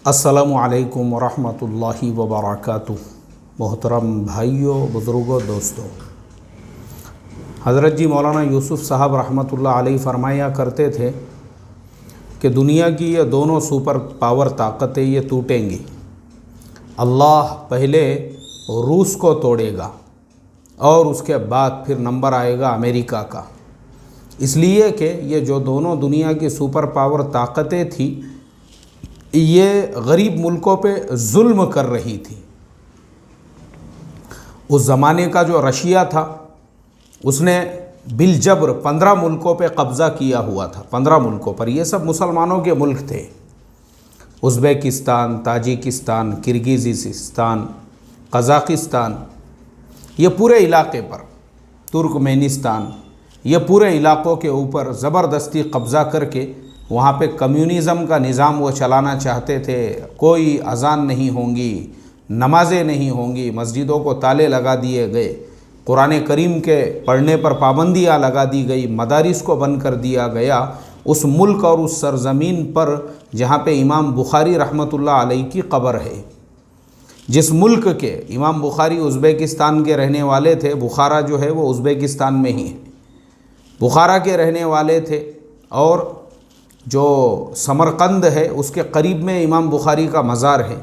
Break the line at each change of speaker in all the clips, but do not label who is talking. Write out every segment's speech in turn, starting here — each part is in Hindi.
अस्सलामु अलैकुम वरहमतुल्लाहि वबरकातुह। मोहतरम भाइयों, बुज़ुर्गों, दोस्तों, हज़रत जी मौलाना यूसुफ़ साहब रहमतुल्लाह अलैहि फरमाया करते थे कि दुनिया की ये दोनों सुपर पावर ताकतें ये टूटेंगी। अल्लाह पहले रूस को तोड़ेगा और उसके बाद फिर नंबर आएगा अमेरिका का। इसलिए कि ये जो दोनों दुनिया की सुपर पावर ताकतें थी, ये गरीब मुल्कों पे जुल्म कर रही थी। उस ज़माने का जो रशिया था, उसने बिलजबर 15 मुल्कों पे कब्ज़ा किया हुआ था। 15 मुल्कों पर, ये सब मुसलमानों के मुल्क थे। उज़्बेकिस्तान, ताजिकिस्तान, किर्गिज़िस्तान, कज़ाकिस्तान, ये पूरे इलाके पर, तुर्कमेनिस्तान, ये पूरे इलाक़ों के ऊपर ज़बरदस्ती कब्ज़ा करके वहाँ पे कम्युनिज़म का निज़ाम वो चलाना चाहते थे। कोई अज़ान नहीं होंगी, नमाज़ें नहीं होंगी, मस्जिदों को ताले लगा दिए गए, कुरान करीम के पढ़ने पर पाबंदियाँ लगा दी गई, मदारिस को बंद कर दिया गया। उस मुल्क और उस सरज़मीन पर जहाँ पे इमाम बुखारी रहमतुल्लाह अलैहि की कब्र है, जिस मुल्क के इमाम बुखारी उज़्बेकिस्तान के रहने वाले थे, बुखारा जो है वो उज़्बेकिस्तान में ही है, बुखारा के रहने वाले थे। और जो समरकंद है उसके करीब में इमाम बुखारी का मज़ार है।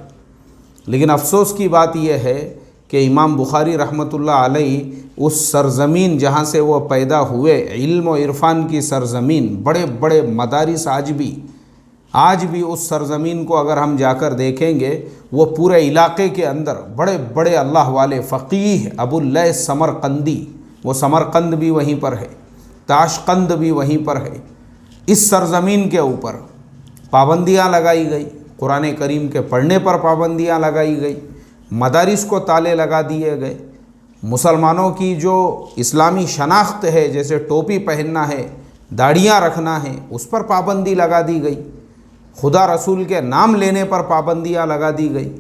लेकिन अफसोस की बात यह है कि इमाम बुखारी रहमतुल्लाह अलैहि उस सरज़मीन जहाँ से वो पैदा हुए, इल्म और इरफान की सरज़मीन, बड़े बड़े मदारिस आज भी उस सरज़मीन को अगर हम जाकर देखेंगे, वो पूरे इलाके के अंदर बड़े बड़े अल्लाह वाले फ़क़ीह अबुल्लैस समरकंदी, वो समरकंद भी वहीं पर है, ताशकंद भी वहीं पर है। इस सरज़मीन के ऊपर पाबंदियाँ लगाई गई, कुरान करीम के पढ़ने पर पाबंदियाँ लगाई गई, मदारिस को ताले लगा दिए गए। मुसलमानों की जो इस्लामी शनाख्त है, जैसे टोपी पहनना है, दाढ़ियाँ रखना है, उस पर पाबंदी लगा दी गई। खुदा रसूल के नाम लेने पर पाबंदियाँ लगा दी गई।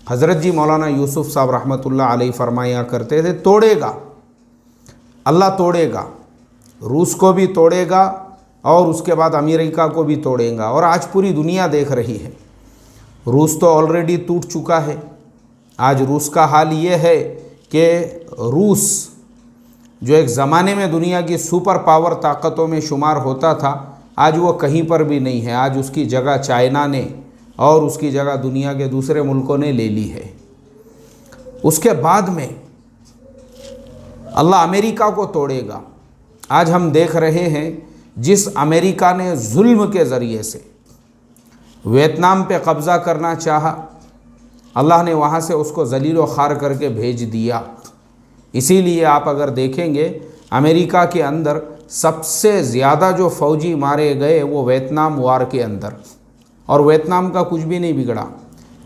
हज़रत जी मौलाना यूसुफ़ साहब रहमतुल्लाह अलैहि फरमाया करते थे, तोड़ेगा, अल्लाह तोड़ेगा, रूस को भी तोड़ेगा और उसके बाद अमेरिका को भी तोड़ेगा। और आज पूरी दुनिया देख रही है, रूस तो ऑलरेडी टूट चुका है। आज रूस का हाल ये है कि रूस जो एक ज़माने में दुनिया की सुपर पावर ताकतों में शुमार होता था, आज वो कहीं पर भी नहीं है। आज उसकी जगह चाइना ने और उसकी जगह दुनिया के दूसरे मुल्कों ने ले ली है। उसके बाद में अल्लाह अमेरिका को तोड़ेगा। आज हम देख रहे हैं, जिस अमेरिका ने जुल्म के ज़रिए से वियतनाम पे कब्ज़ा करना चाहा, अल्लाह ने वहाँ से उसको ज़लील व ख़ार करके भेज दिया। इसीलिए आप अगर देखेंगे, अमेरिका के अंदर सबसे ज़्यादा जो फ़ौजी मारे गए वो वियतनाम वार के अंदर, और वियतनाम का कुछ भी नहीं बिगड़ा।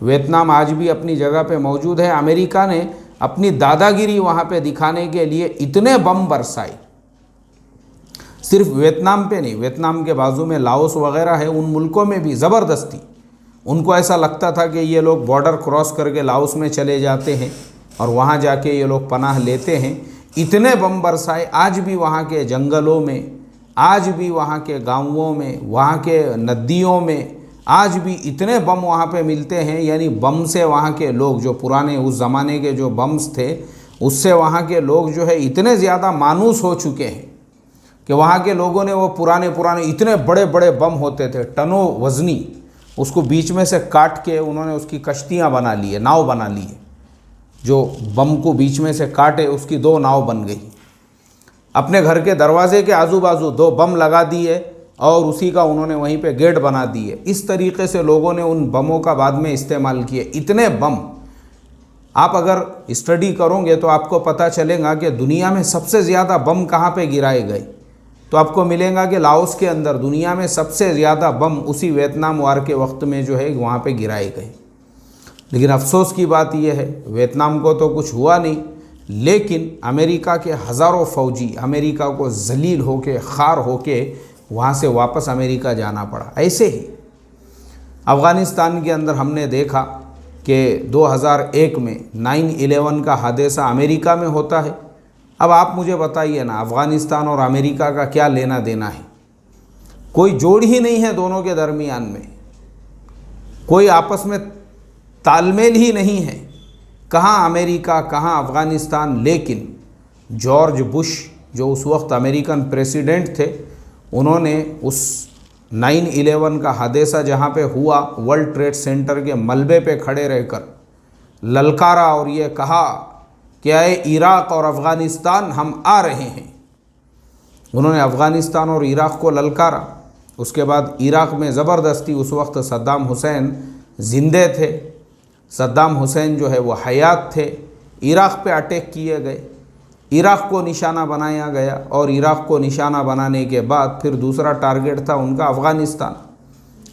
वियतनाम आज भी अपनी जगह पे मौजूद है। अमेरिका ने अपनी दादागिरी वहाँ पे दिखाने के लिए इतने बम बरसाए, सिर्फ वियतनाम पे नहीं, वियतनाम के बाजू में लाओस वगैरह है, उन मुल्कों में भी ज़बरदस्ती उनको ऐसा लगता था कि ये लोग बॉर्डर क्रॉस करके लाओस में चले जाते हैं और वहाँ जाके ये लोग पनाह लेते हैं। इतने बम बरसाए, आज भी वहाँ के जंगलों में, आज भी वहाँ के गाँवों में, वहाँ के नदियों में आज भी इतने बम वहाँ पे मिलते हैं। यानी बम से वहाँ के लोग, जो पुराने उस ज़माने के जो बम्स थे, उससे वहाँ के लोग जो है इतने ज़्यादा मानूस हो चुके हैं कि वहाँ के लोगों ने वो पुराने इतने बड़े बड़े बम होते थे, टनों वज़नी, उसको बीच में से काट के उन्होंने उसकी कश्तियाँ बना ली है, नाव बना ली है। जो बम को बीच में से काटे, उसकी 2 नाव बन गई। अपने घर के दरवाजे के आजू बाजू 2 बम लगा दिए और उसी का उन्होंने वहीं पे गेट बना दिए। इस तरीके से लोगों ने उन बमों का बाद में इस्तेमाल किए। इतने बम आप अगर स्टडी करोगे तो आपको पता चलेगा कि दुनिया में सबसे ज़्यादा बम कहाँ पे गिराए गए, तो आपको मिलेगा कि लाओस के अंदर दुनिया में सबसे ज़्यादा बम उसी वियतनाम वार के वक्त में जो है वहाँ पे गिराए गए। लेकिन अफसोस की बात यह है, वियतनाम को तो कुछ हुआ नहीं, लेकिन अमेरिका के हज़ारों फ़ौजी अमेरिका को जलील होके, ख़ार होके वहाँ से वापस अमेरिका जाना पड़ा। ऐसे ही अफ़गानिस्तान के अंदर हमने देखा कि 2001 में 9/11 का हादसा अमेरिका में होता है। अब आप मुझे बताइए ना, अफ़गानिस्तान और अमेरिका का क्या लेना देना है? कोई जोड़ ही नहीं है दोनों के दरमियान में। कोई आपस में तालमेल ही नहीं है, कहाँ अमेरिका कहाँ अफ़गानिस्तान। लेकिन जॉर्ज बुश जो उस वक्त अमेरिकन प्रेसिडेंट थे, उन्होंने उस 9/11 का हादसा जहाँ पे हुआ, वर्ल्ड ट्रेड सेंटर के मलबे पे खड़े रहकर ललकारा और ये कहा कि अरे इराक़ और अफ़गानिस्तान हम आ रहे हैं। उन्होंने अफ़गानिस्तान और इराक़ को ललकारा। उसके बाद इराक़ में ज़बरदस्ती, उस वक्त सद्दाम हुसैन ज़िंदे थे, सद्दाम हुसैन जो है वो हयात थे, इराक़ पे अटैक किए गए, इराक़ को निशाना बनाया गया और इराक़ को निशाना बनाने के बाद फिर दूसरा टारगेट था उनका अफ़गानिस्तान।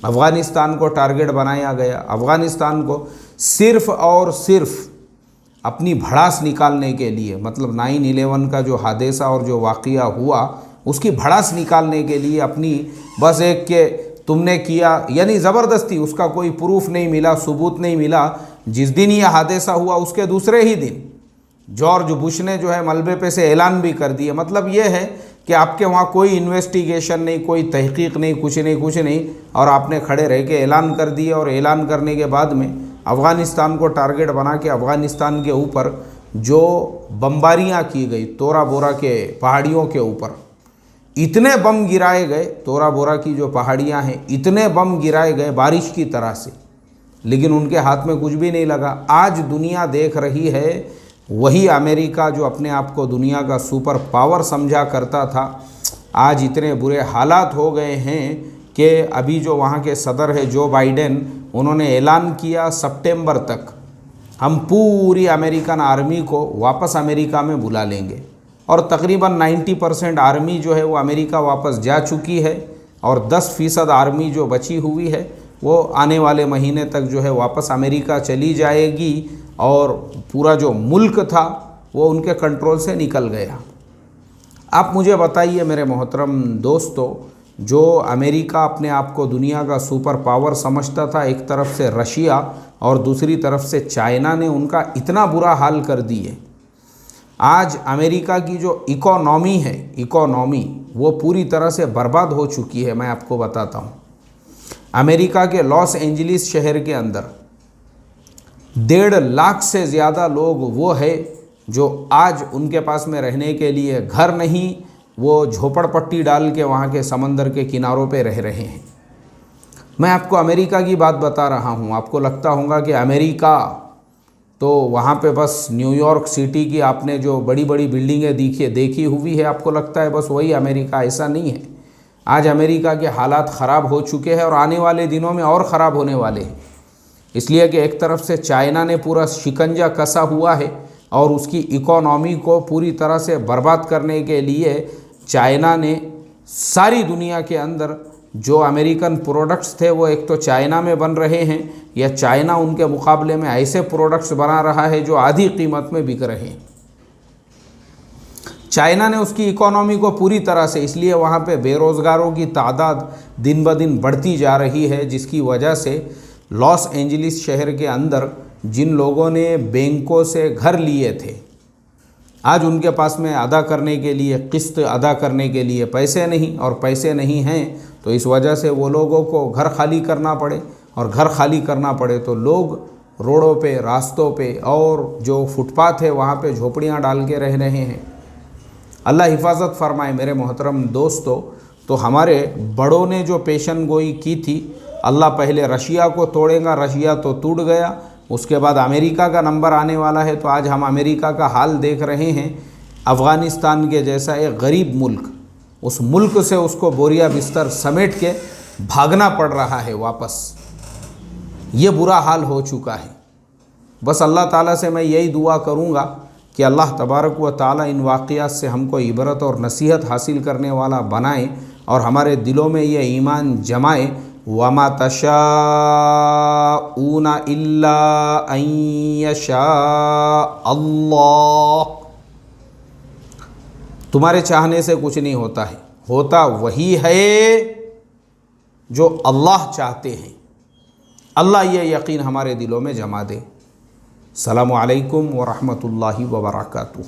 अफ़गानिस्तान को टारगेट बनाया गया। अफ़गानिस्तान को सिर्फ़ और सिर्फ अपनी भड़ास निकालने के लिए, मतलब 9/11 का जो हादसा और जो वाक़या हुआ उसकी भड़ास निकालने के लिए, अपनी बस एक के तुमने किया, यानी ज़बरदस्ती, उसका कोई प्रूफ नहीं मिला, सबूत नहीं मिला। जिस दिन यह हादसा हुआ उसके दूसरे ही दिन जॉर्ज बुश ने जो है मलबे पे से ऐलान भी कर दिया। मतलब ये है कि आपके वहाँ कोई इन्वेस्टिगेशन नहीं, कोई तहकीक नहीं, कुछ नहीं, और आपने खड़े रह के ऐलान कर दिया। और ऐलान करने के बाद में अफ़गानिस्तान को टारगेट बना के अफ़गानिस्तान के ऊपर जो बमबारियाँ की गई, तोरा बोरा के पहाड़ियों के ऊपर इतने बम गिराए गए, तोरा बोरा की जो पहाड़ियाँ हैं, इतने बम गिराए गए बारिश की तरह से, लेकिन उनके हाथ में कुछ भी नहीं लगा। आज दुनिया देख रही है, वही अमेरिका जो अपने आप को दुनिया का सुपर पावर समझा करता था, आज इतने बुरे हालात हो गए हैं कि अभी जो वहाँ के सदर है जो बाइडेन, उन्होंने ऐलान किया सितंबर तक हम पूरी अमेरिकन आर्मी को वापस अमेरिका में बुला लेंगे। और तकरीबन 90% आर्मी जो है वो अमेरिका वापस जा चुकी है और 10% आर्मी जो बची हुई है वो आने वाले महीने तक जो है वापस अमेरिका चली जाएगी और पूरा जो मुल्क था वो उनके कंट्रोल से निकल गया। आप मुझे बताइए मेरे मोहतरम दोस्तों, जो अमेरिका अपने आप को दुनिया का सुपर पावर समझता था, एक तरफ से रशिया और दूसरी तरफ से चाइना ने उनका इतना बुरा हाल कर दिए। आज अमेरिका की जो इकोनॉमी है, इकोनॉमी वो पूरी तरह से बर्बाद हो चुकी है। मैं आपको बताता हूँ, अमेरिका के लॉस एंजलिस शहर के अंदर 1.5 लाख से ज़्यादा लोग वो है जो आज उनके पास में रहने के लिए घर नहीं, वो झोपड़पट्टी डाल के वहाँ के समंदर के किनारों पे रह रहे हैं। मैं आपको अमेरिका की बात बता रहा हूँ। आपको लगता होगा कि अमेरिका तो वहाँ पे बस न्यूयॉर्क सिटी की आपने जो बड़ी बड़ी बिल्डिंगें देखी हुई है, आपको लगता है बस वही अमेरिका। ऐसा नहीं है। आज अमेरिका के हालात ख़राब हो चुके हैं और आने वाले दिनों में और ख़राब होने वाले हैं। इसलिए कि एक तरफ से चाइना ने पूरा शिकंजा कसा हुआ है और उसकी इकोनॉमी को पूरी तरह से बर्बाद करने के लिए चाइना ने सारी दुनिया के अंदर जो अमेरिकन प्रोडक्ट्स थे वो एक तो चाइना में बन रहे हैं, या चाइना उनके मुकाबले में ऐसे प्रोडक्ट्स बना रहा है जो आधी कीमत में बिक रहे हैं। चाइना ने उसकी इकोनॉमी को पूरी तरह से, इसलिए वहाँ पे बेरोज़गारों की तादाद दिन ब दिन बढ़ती जा रही है, जिसकी वजह से लॉस एंजलिस शहर के अंदर जिन लोगों ने बैंकों से घर लिए थे, आज उनके पास में अदा करने के लिए, किस्त अदा करने के लिए पैसे नहीं, और पैसे नहीं हैं तो इस वजह से वो लोगों को घर खाली करना पड़े, और घर खाली करना पड़े तो लोग रोडों पे, रास्तों पे और जो फुटपाथ है वहाँ पे झोपड़ियाँ डाल के रह रहे हैं। अल्लाह हिफाजत फरमाए मेरे मोहतरम दोस्तों। तो हमारे बड़ों ने जो पेशन गोई की थी, अल्लाह पहले रशिया को तोड़ेगा, रशिया तो टूट गया, उसके बाद अमेरिका का नंबर आने वाला है। तो आज हम अमेरिका का हाल देख रहे हैं। अफ़गानिस्तान के जैसा एक गरीब मुल्क, उस मुल्क से उसको बोरिया बिस्तर समेट के भागना पड़ रहा है वापस। ये बुरा हाल हो चुका है। बस अल्लाह ताला से मैं यही दुआ करूँगा कि अल्लाह तबारक व ताला इन वाक़ियात से हमको इबरत और नसीहत हासिल करने वाला बनाए और हमारे दिलों में ये ईमान जमाए। वमा तशाऊना इल्ला अन यशा अल्लाह। तुम्हारे चाहने से कुछ नहीं होता है, होता वही है जो अल्लाह चाहते हैं। अल्लाह ये यकीन हमारे दिलों में जमा दे। अस्सलामु अलैकुम व रहमतुल्लाहि व बरकातुहू।